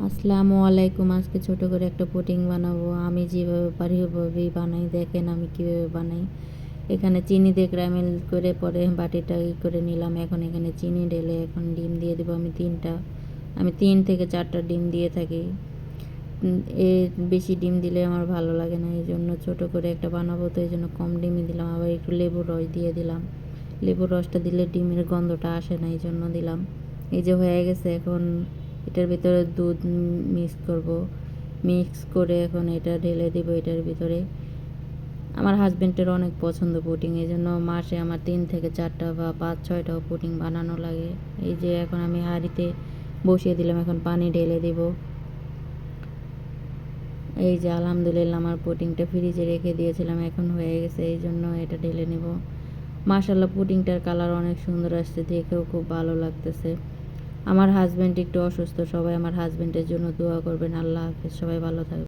আসসালামু আলাইকুম। আজকে ছোট করে একটা পুডিং বানাবো। আমি যেভাবে পারি ওভাবেই বানাই। দেখেন আমি কিভাবে বানাই। এখানে চিনি দিয়ে ক্যারামেল করে পরে বাটিটা করে নিলাম। এখন এখানে চিনি ঢেলে এখন ডিম দিয়ে দেবো আমি 3 থেকে 4টা ডিম দিয়ে থাকি। এর বেশি ডিম দিলে আমার ভালো লাগে না, এই জন্য ছোটো করে একটা বানাবো, তো এই জন্য কম ডিমই দিলাম। আবার একটু লেবুর রস দিয়ে দিলাম। লেবুর রসটা দিলে ডিমের গন্ধটা আসে না, এই জন্য দিলাম। এই যে হয়ে গেছে, এখন এটার ভিতরে দুধ মিক্স করে এখন এটা ঢেলে দিব এটার ভিতরে। আমার হাজব্যান্ডের অনেক পছন্দ পুডিং, এই জন্য মাসে আমার 3 থেকে 4টা বা 5-6টাও পুডিং বানানো লাগে। এই যে এখন আমি হাঁড়িতে বসিয়ে দিলাম, এখন পানি ঢেলে দিব। এই যে আলহামদুলিল্লাহ আমার পুডিংটা ফ্রিজে রেখে দিয়েছিলাম, এখন হয়ে গেছে, এই জন্য এটা ঢেলে নেব। মাশাআল্লাহ পুডিংটার কালার অনেক সুন্দর আসছে, দেখেও খুব ভালো লাগতেছে। আমার হাজব্যান্ড একটু অসুস্থ, সবাই আমার হাজব্যান্ডের জন্য দোয়া করবেন। আল্লাহ হাফেজ, সবাই ভালো থাকবেন।